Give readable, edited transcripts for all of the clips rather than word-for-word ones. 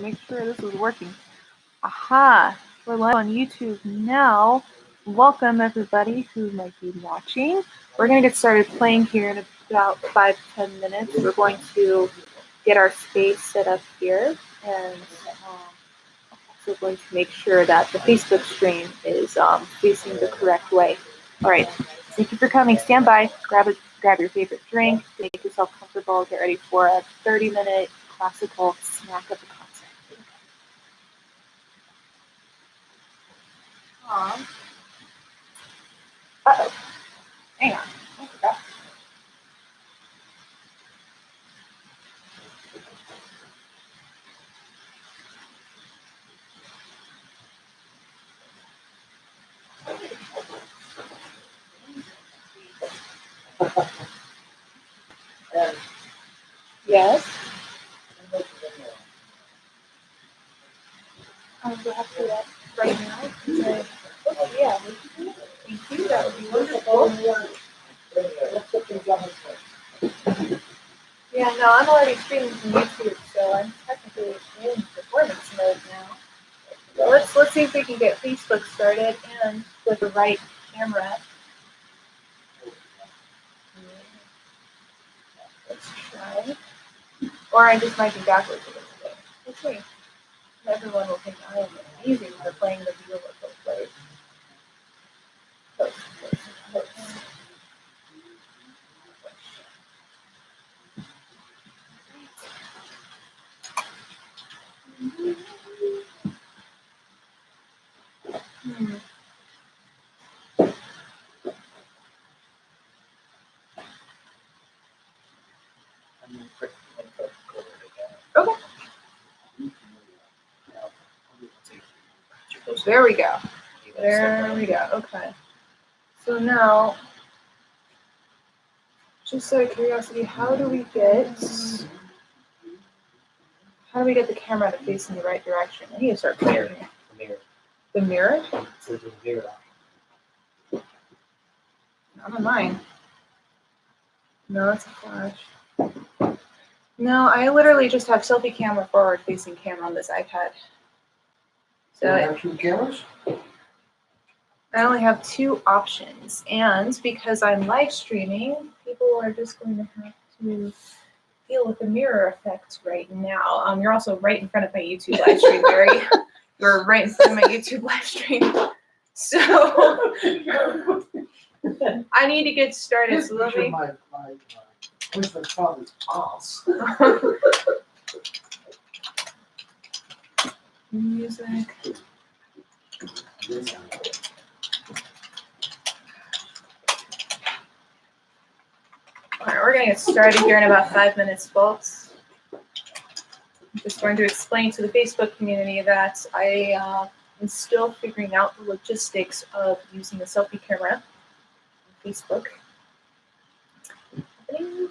make sure this is working. Aha! We're live on YouTube now. Welcome everybody who might be watching. We're going to get started playing here in about 5 to 10 minutes. We're going to get our space set up here, and also going to make sure that the Facebook stream is facing the correct way. All right. Thank you for coming. Stand by. Grab your favorite drink. Make yourself comfortable. Get ready for a 30-minute classical snack of a concert. Uh-oh. Hang on. I forgot. Yes. We'll have to do that right now. Yeah. Thank you. That would be wonderful. Yeah, no, I'm already streaming from YouTube, so I'm technically in performance mode now. So let's see if we can get Facebook started and with the right camera. Let's try. Or I just might be backwards a little bit. Let's see. Everyone will think I am amazing for playing the viola both ways. Close. Okay. There we go. There we go. Okay. So now, just out of curiosity, how do we get the camera to face in the right direction? I need to start clearing. The mirror? Not on mine. No, it's a flash. No, I literally just have selfie camera forward facing camera on this iPad. So you have 2 cameras? I only have 2 options, and because I'm live streaming, people are just going to have to deal with the mirror effect right now. You're also right in front of my YouTube live stream, Barry. You're right in front of my YouTube live stream. So I need to get started. So let me. Where's my father's house? Music. All right, we're going to get started here in about 5 minutes, folks. I'm just going to explain to the Facebook community that I am still figuring out the logistics of using a selfie camera on Facebook. Happening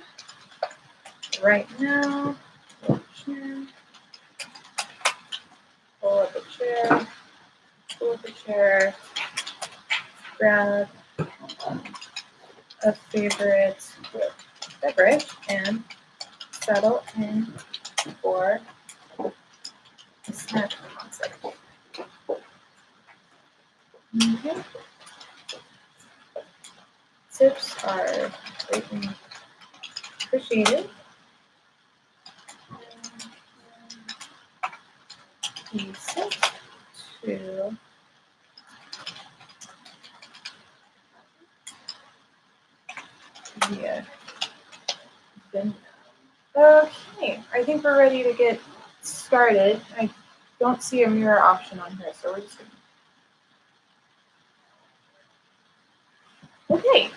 right now. Pull up a chair, grab a favorite beverage, and settle in for a snack concept. Tips are greatly appreciated. P6 to Okay, I think we're ready to get started. I don't see a mirror option on here, so we're just gonna... Okay,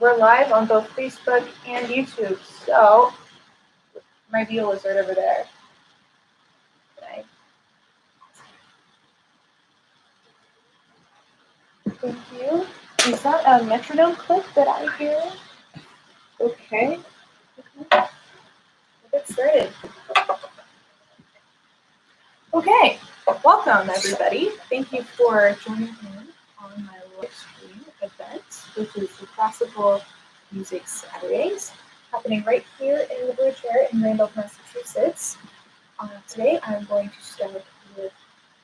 we're live on both Facebook and YouTube, so my viola is right over there. Okay. Thank you. Is that a metronome click that I hear? Okay. Let's get started. Okay, welcome everybody. Thank you for joining in on my live stream event, which is the Classical Music Saturdays, happening right here in the Blue Chair in Randolph, Massachusetts. Today I'm going to start with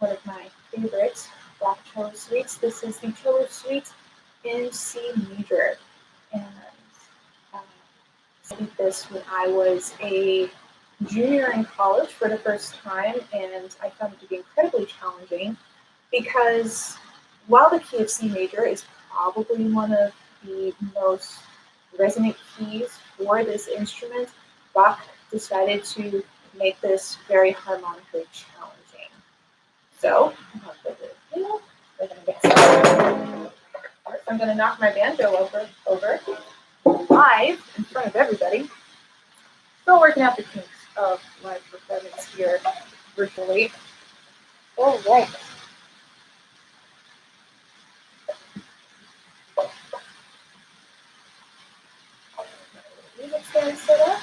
one of my favorite Bach cello suites. This is the cello suite in C major, and I did this when I was a junior in college for the first time, and I found it to be incredibly challenging because while the key of C major is probably one of the most resonant keys for this instrument, Bach decided to make this very harmonically challenging. So, we're going to get started. First, I'm going to knock my banjo over live in front of everybody. Still working out the kinks of live performance here virtually. All right. Music stand set up.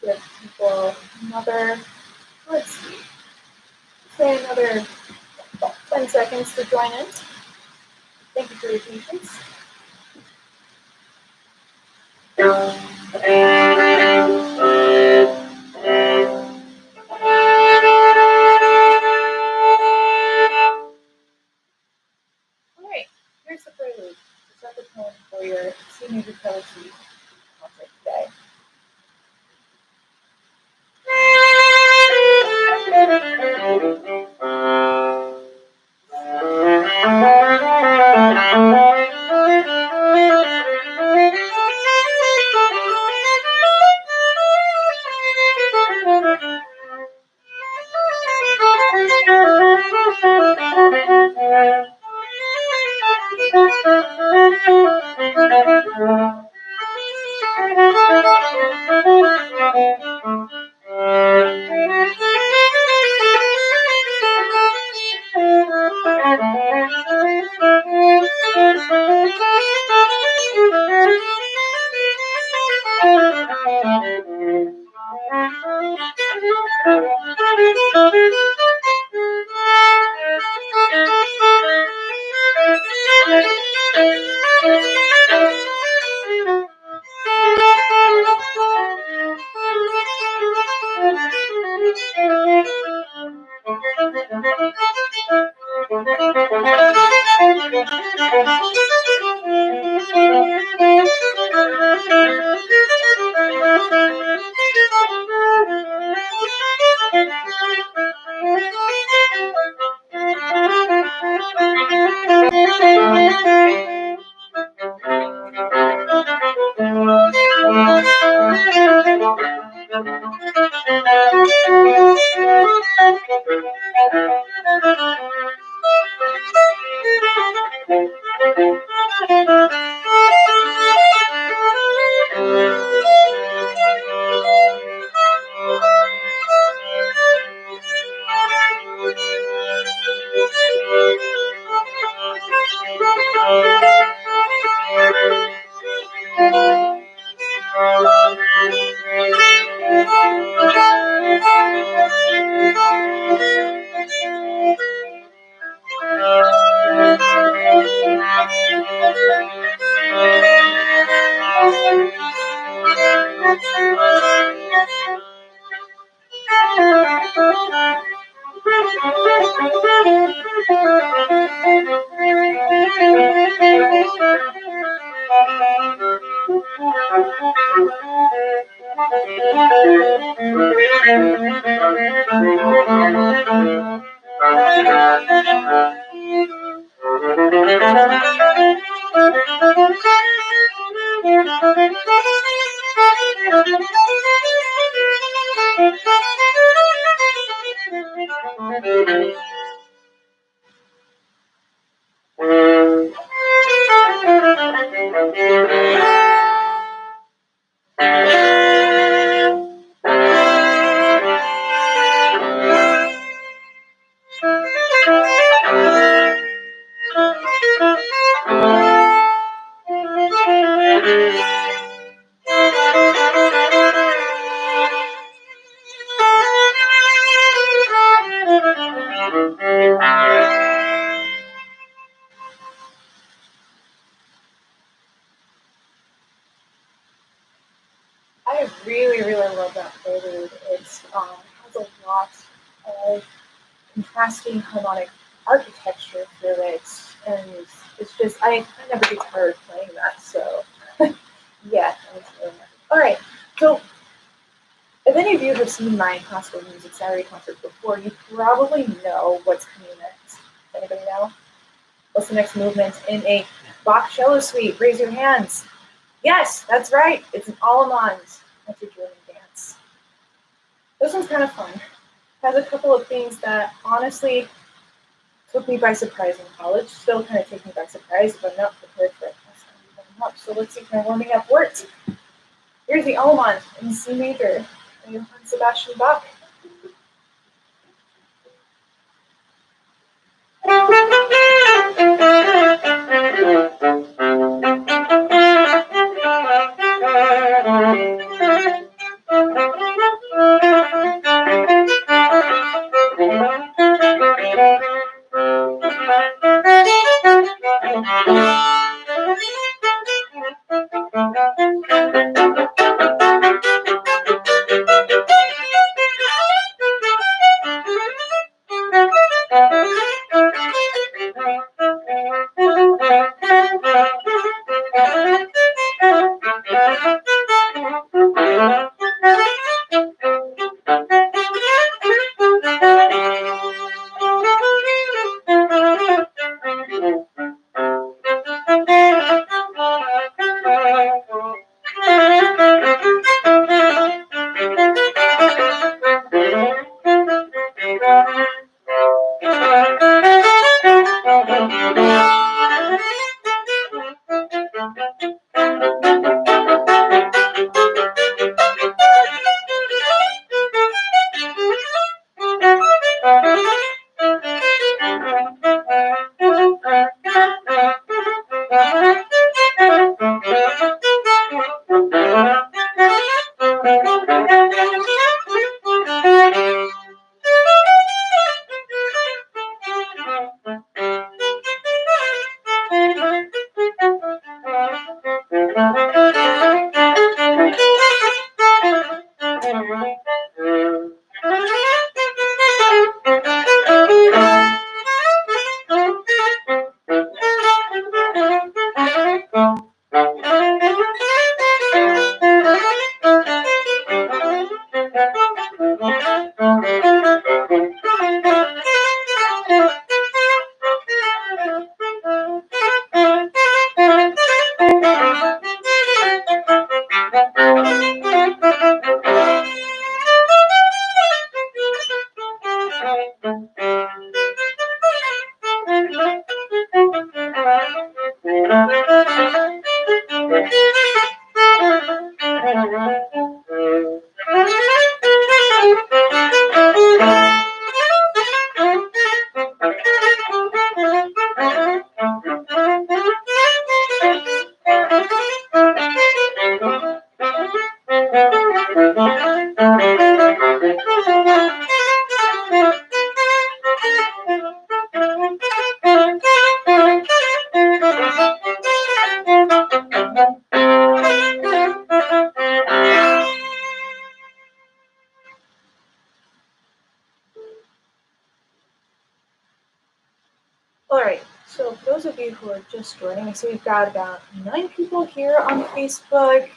Give people let's see, say another 10 seconds to join in. Thank you for your patience. Alright, here's the prelude. To set the tone for your C major cello suite concert today. lot of contrasting harmonic architecture through it, and it's just I never get tired of playing that. So yeah, that's really nice. All right, so if any of you have seen my classical music Saturday concert before, you probably know what's coming next. Anybody know? What's the next movement in a Bach cello suite? Raise your hands. Yes, that's right. It's an Allemande. That's a German dance. This one's kind of fun. Has a couple of things that honestly took me by surprise in college. Still kind of take me by surprise, but I'm not prepared for it. That's not even warm up. So let's see if my warming up works. Here's the Allemande in C major by Johann Sebastian Bach. Alright, so for those of you who are just joining, I see we've got about 9 people here on Facebook,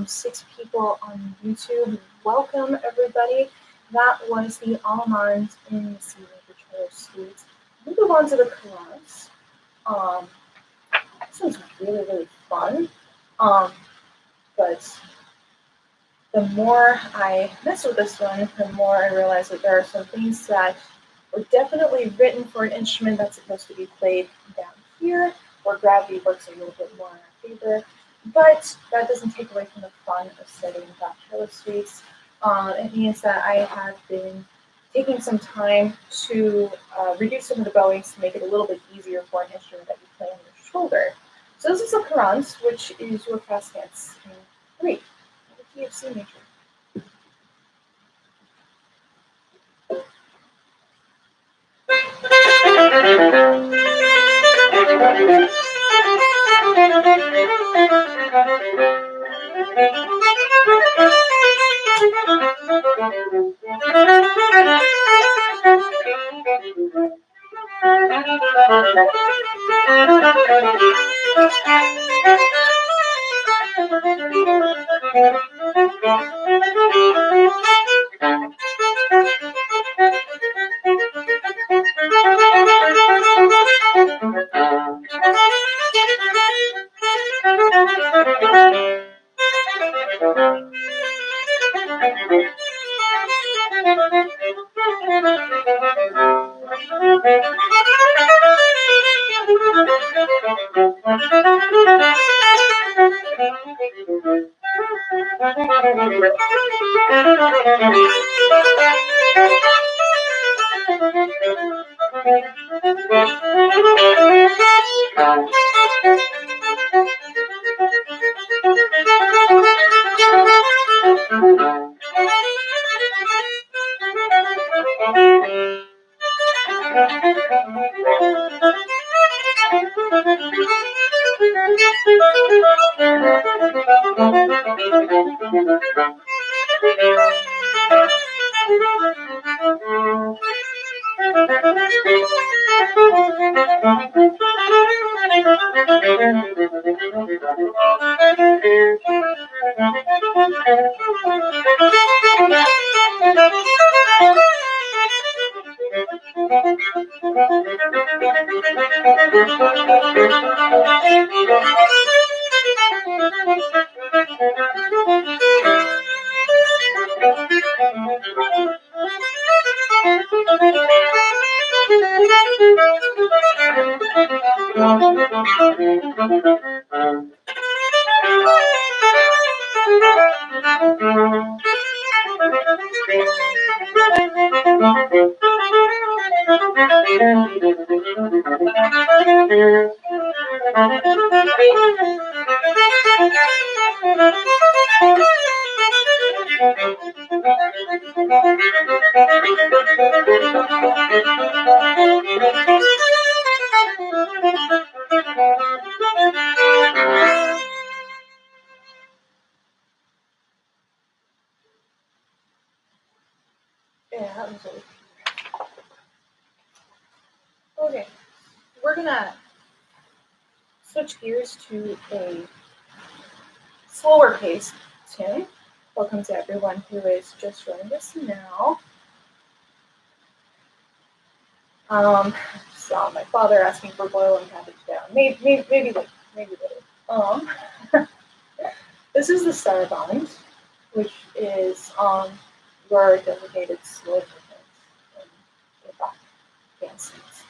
6 people on YouTube. Welcome, everybody. That was the Allemande in the C major cello suite. We'll move on to the chorus. This one's really, really fun. But the more I mess with this one, the more I realize that there are some things that were definitely written for an instrument that's supposed to be played down here, where gravity works a little bit more in our favor. But that doesn't take away from the fun of studying Bach cello suites. It means that I have been taking some time to reduce some of the bowings to make it a little bit easier for an instrument that you play on your shoulder. So this is a courante, which is your fast dance in 3, the key of C major. Yeah, that was really okay. We're gonna switch gears to a slower paced tune. Welcome to everyone who is just joining us now. Saw my father asking for boil and cabbage down. Maybe later. This is the Saraband, which is on your designated slow movement in the back dance seats.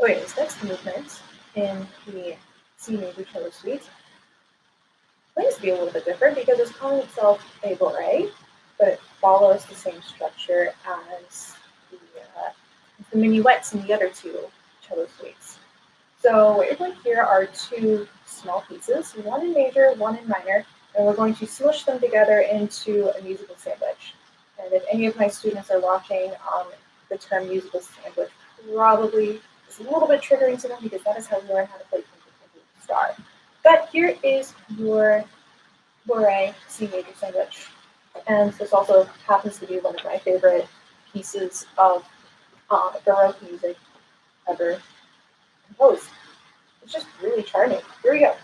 Okay, so that's the movement in the C major cello suite. Claims to be a little bit different because it's calling itself a bourrée, but it follows the same structure as the minuets in the other two cello suites. So what you're doing here are two small pieces, one in major, one in minor, and we're going to smush them together into a musical sandwich. And if any of my students are watching, the term musical sandwich probably is a little bit triggering to them because that is how we learn how to play Twinkle Twinkle Little Star. But here is your bourrée C major sandwich. And this also happens to be one of my favorite pieces of Baroque music ever composed. It's just really charming. Here we go.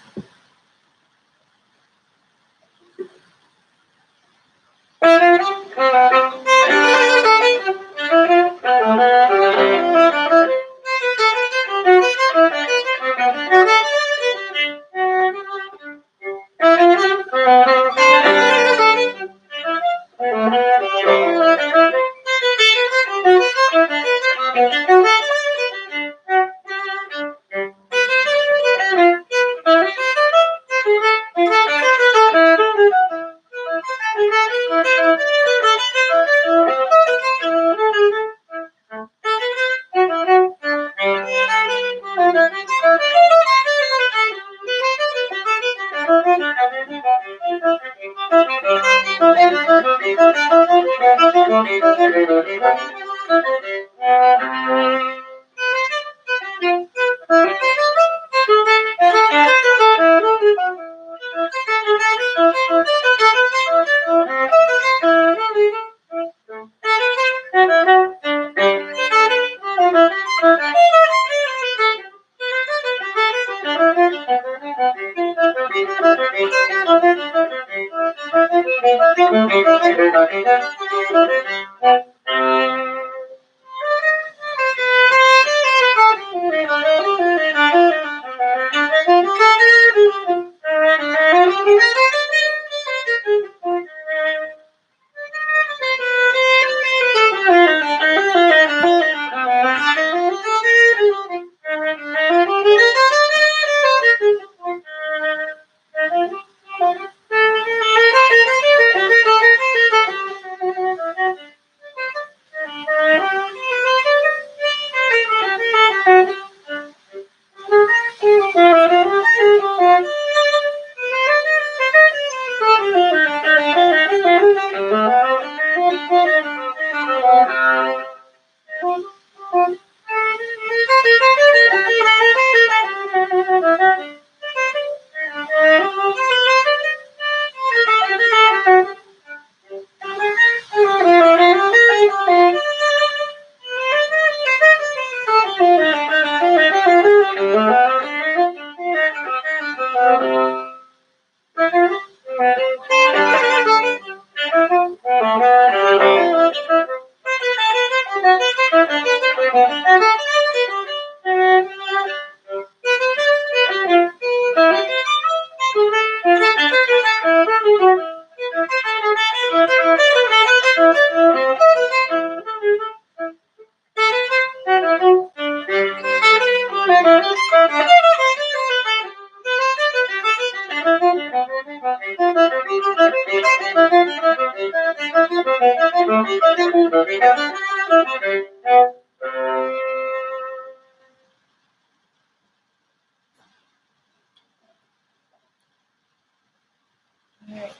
Alright,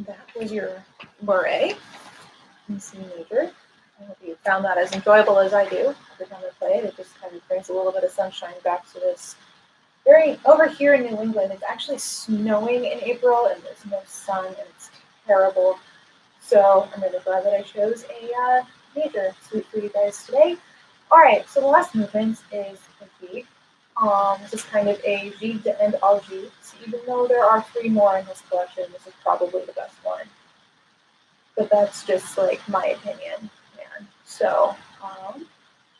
that was your bourrée in C major. I hope you found that as enjoyable as I do every time I play it. It just kind of brings a little bit of sunshine back to this. Over here in New England, it's actually snowing in April and there's no sun and it's terrible. So I'm really glad that I chose a major suite for you guys today. All right, so the last movement is a G. This is kind of a G to end all G. So even though there are three more in this collection, this is probably the best one. But that's just like my opinion, man. So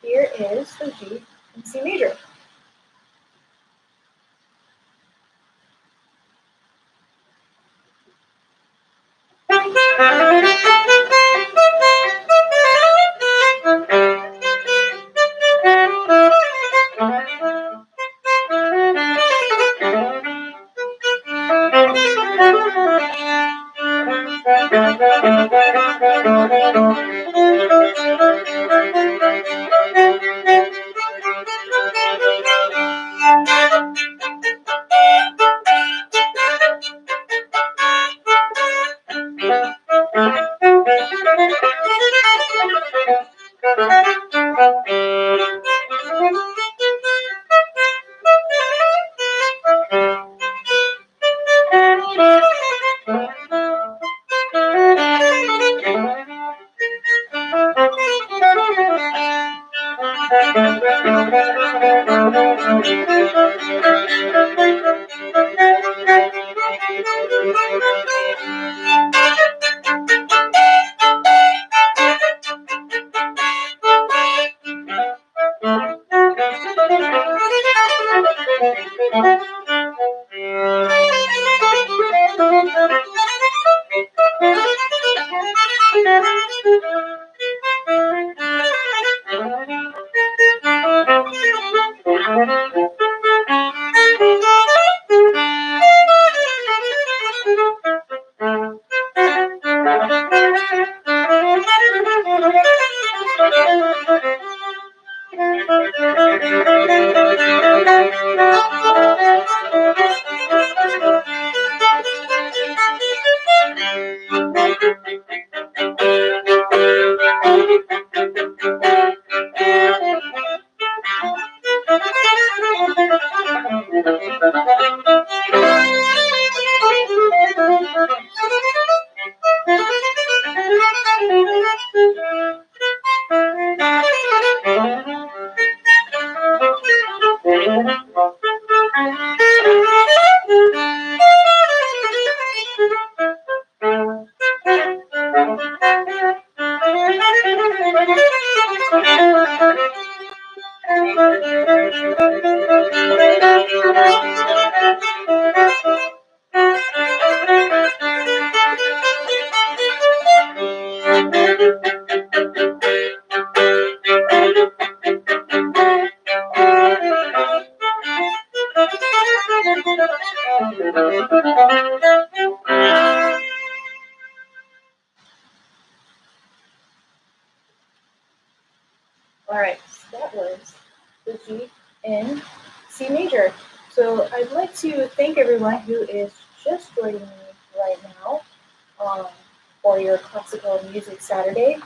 here is the G in C major. Alright, so that was the G in C major. So I'd like to thank everyone who is just joining me right now for your Classical Music Saturday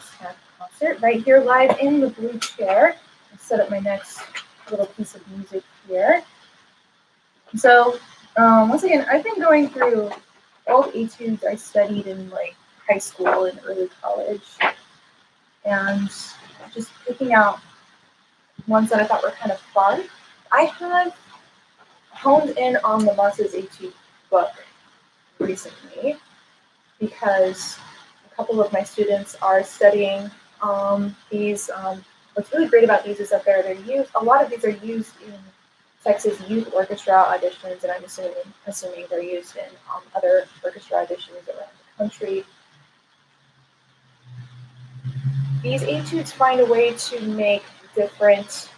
concert right here live in the blue chair. I'll set up my next little piece of music here. So once again, I've been going through all the etudes I studied in like high school and early college, and just picking out ones that I thought were kind of fun. I have honed in on the Moses Etude book recently because a couple of my students are studying these. What's really great about these is that they're used. A lot of these are used in Texas youth orchestra auditions, and I'm assuming they're used in other orchestra auditions around the country. These etudes find a way to make different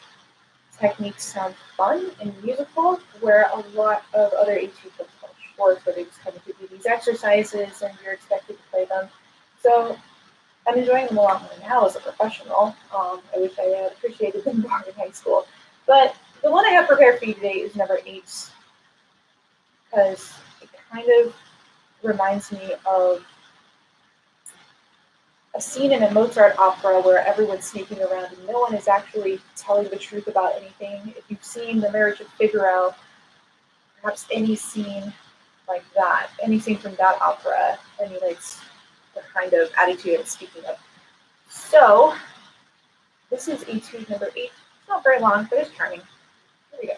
techniques sound fun and musical, where a lot of other etude books fall short, where they just kind of give you these exercises and you're expected to play them. So I'm enjoying them a lot more now as a professional. I wish I had appreciated them more in high school. But the one I have prepared for you today is number 8, because it kind of reminds me of a scene in a Mozart opera where everyone's sneaking around and no one is actually telling the truth about anything. If you've seen The Marriage of Figaro, perhaps any scene like that, any scene from that opera emulates the kind of attitude I'm speaking of. So, this is etude number 8. It's not very long, but it's charming. Here we go.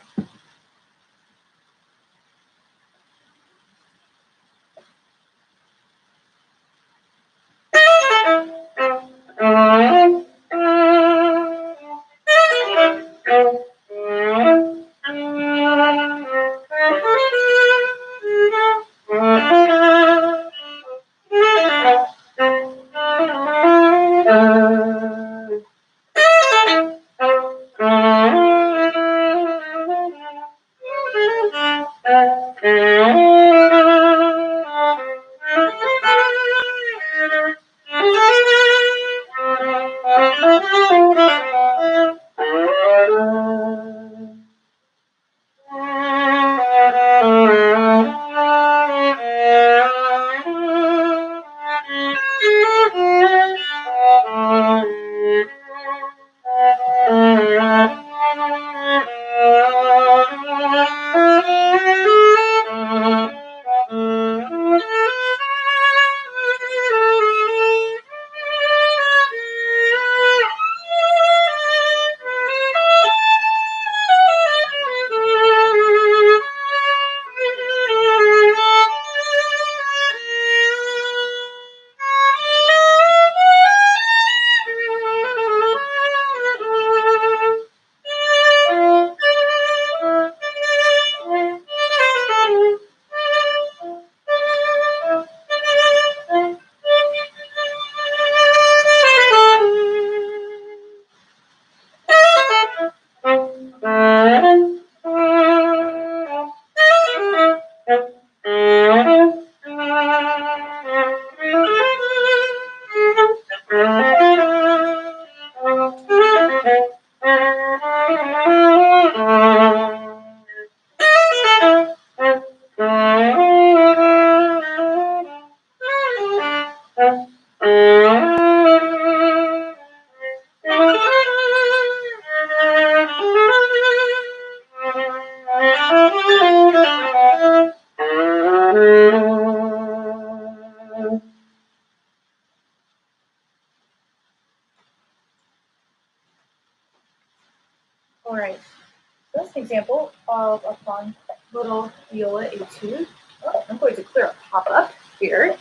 that's an example of a fun little viola etude. Oh, I'm going to clear a pop-up here.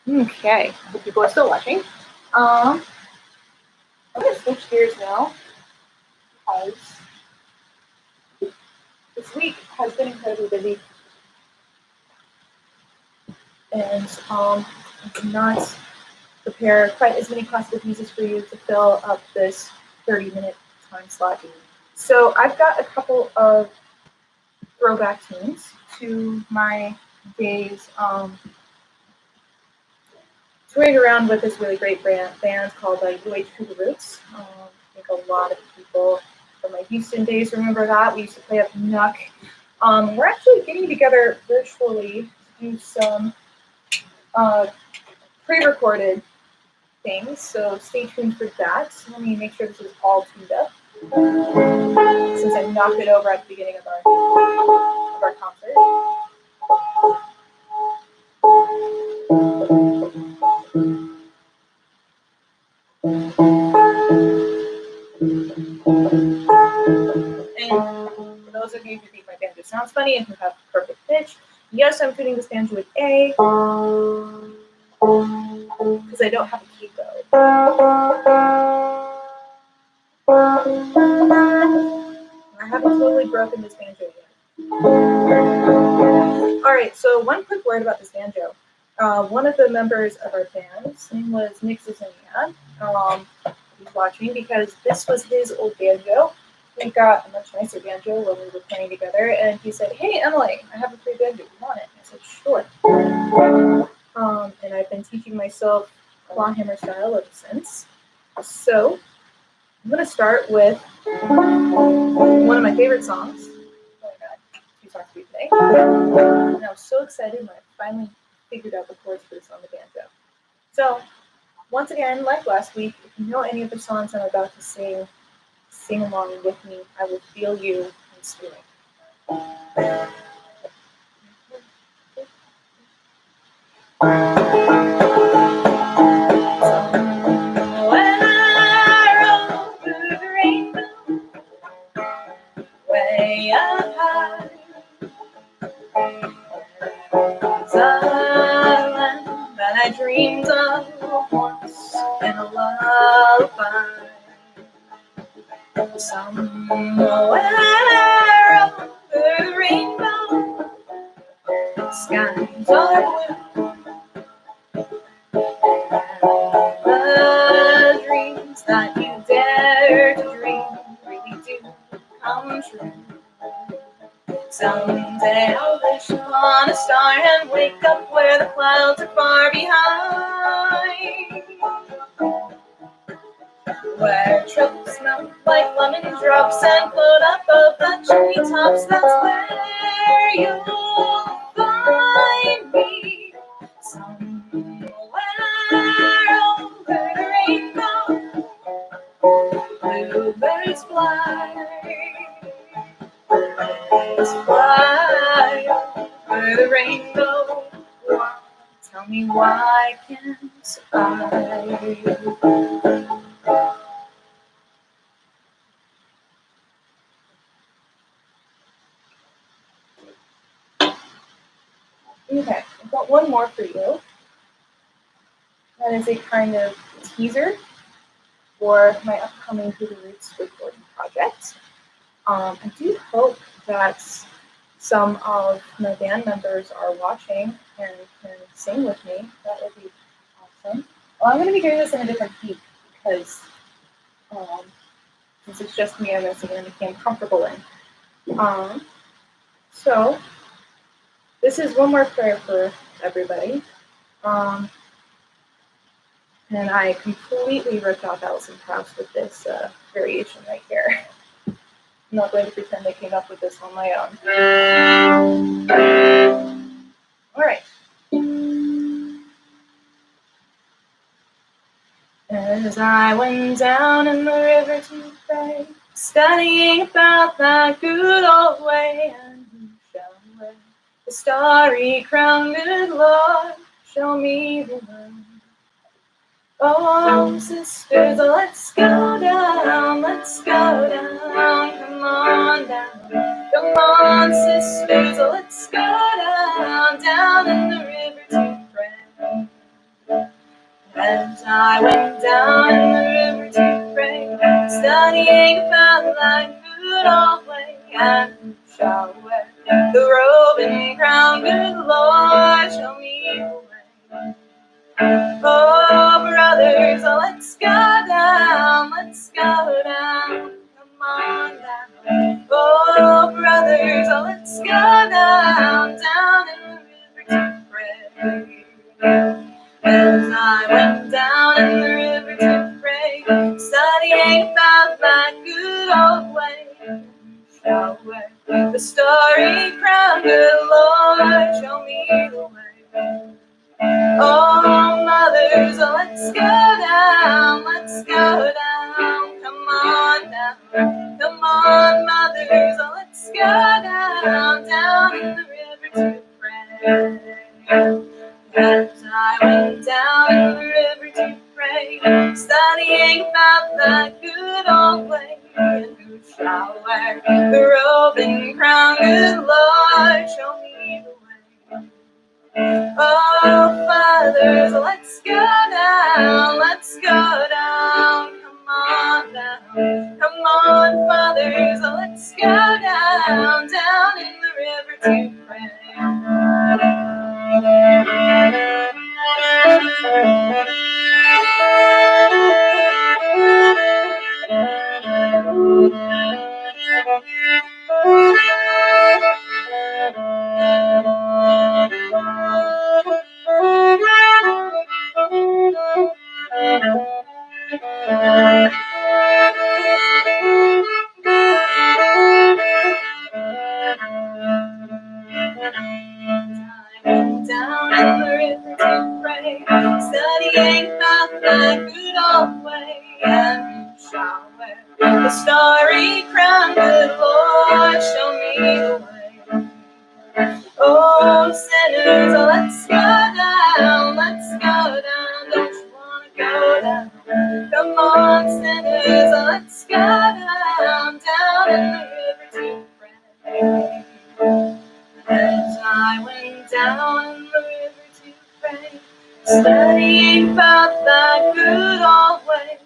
Okay, I hope people are still watching. I'm going to switch gears now because this week has been incredibly busy, and I did not prepare quite as many classical pieces for you to fill up this 30-minute time slot. So I've got a couple of throwback tunes to my days touring around with this really great band called UH Cougar Roots. I think a lot of people from my Houston days remember that. We used to play up Nuck. We're actually getting together virtually to do some pre-recorded things, so stay tuned for that. Let me make sure this is all tuned up, since I knocked it over at the beginning of our concert. And for those of you who think my banjo sounds funny and who have perfect pitch, yes, I'm tuning this banjo with A, because I don't have a capo. I haven't totally broken this banjo yet. Alright, so one quick word about this banjo. One of the members of our band, his name was Nick Zazania. He's watching because this was his old banjo. We got a much nicer banjo when we were playing together, and he said, "Hey Emily, I have a free banjo. You want it?" I said, "Sure." And I've been teaching myself clawhammer style ever since. So I'm gonna start with one of my favorite songs. Oh my god, 2 songs for you today. And I was so excited when I finally figured out the chords for this on the banjo. So once again, like last week, if you know any of the songs I'm about to sing along with me. I will feel you in spirit. Way up high, island that I dreamed of once in a lullaby. Somewhere over the rainbow, skies are blue, the dreams that you dare to dream really do come true. Someday I'll wish upon a star and wake up where the clouds are far behind, where troubles smell like lemon drops and float above the chimney tops. That's where you'll find me. Somewhere over the rainbow, bluebirds fly. Bluebirds fly over the rainbow. Tell me why can't I? Okay, I've got one more for you. That is a kind of teaser for my upcoming Cougar Roots recording project. I do hope that some of my band members are watching and can sing with me. That would be awesome. Well, I'm going to be doing this in a different key because since it's just me, I'm going to sing in a key I'm comfortable in. So this is one more prayer for everybody. And I completely ripped off Alison Krauss with this variation right here. I'm not going to pretend I came up with this on my own. All right. As I went down in the river to pray, studying about that good old way, and who shall wear the starry crown, good Lord, show me the way. Oh, sisters, let's go down, let's go down, come on down. Come on, sisters, let's go down in the river to pray. And I went down in the river to pray, studying about that good old way, and who shall wear the robe and crown, good Lord, show me the way. Oh, brothers, let's go down, let's go down, come on down. Oh, brothers, let's go down in the river to pray. As I went down in the river to pray, studying about that good old way, shall wear the starry crown, good Lord, show me the way. Oh, mothers, let's go down, come on down. Come on, mothers, let's go down in the river to pray. As I went down in the river to pray, studying about that good old way, and who shall wear the robe and crown, good Lord, show me the way. Oh, fathers, let's go down, come on down. Come on, fathers, let's go down in the river to pray. Down in the river to pray, studying about that good old way, and who shall wear the starry crown, good Lord, show me the way. Oh, sinners, let's go down, don't you wanna go down? Come on, sinners, let's go down in the river to pray. As I went down in the river to pray, studying about that good old way,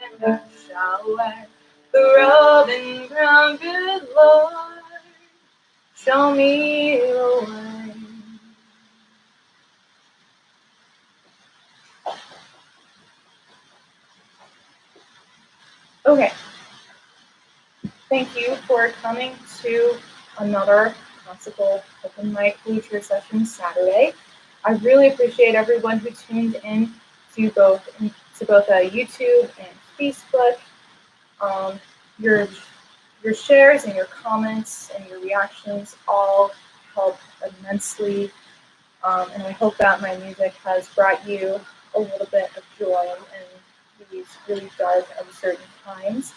and I shall wear the robe and crown, good Lord, show me the way. Okay, thank you for coming to another classical open mic leisure session Saturday. I really appreciate everyone who tuned in to both YouTube and Facebook. Your shares and your comments and your reactions all help immensely, and I hope that my music has brought you a little bit of joy in these really dark, uncertain times.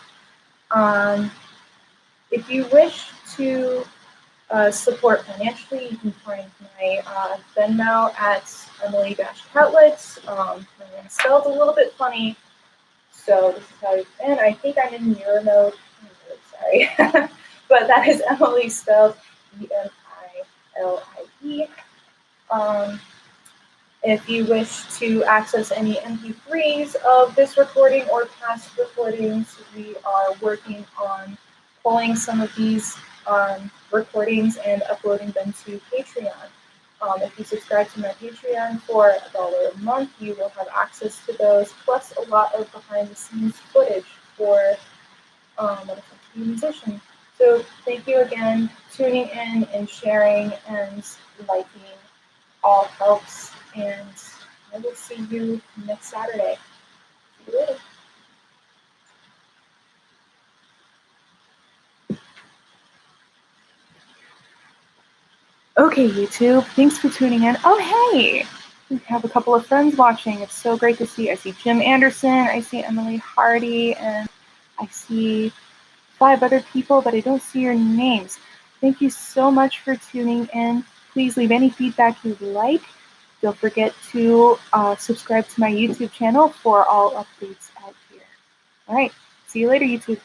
If you wish to support financially, you can find my Venmo at Emily-Catlett. My name is spelled a little bit funny, so this is how you, and I think I'm in mirror mode. I'm really sorry. But that is Emily spelled Emily. If you wish to access any MP3s of this recording or past recordings, we are working on pulling some of these recordings and uploading them to Patreon. If you subscribe to my Patreon for $1 a month, you will have access to those, plus a lot of behind-the-scenes footage for what it's like to be a musician. So thank you again, tuning in and sharing and liking all helps, and I will see you next Saturday. See you later. Okay, YouTube, thanks for tuning in. Oh, hey! We have a couple of friends watching. It's so great to see. I see Jim Anderson, I see Emily Hardy, and I see 5 other people, but I don't see your names. Thank you so much for tuning in. Please leave any feedback you'd like Don't forget to subscribe to my YouTube channel for all updates out here. All right, see you later, YouTube.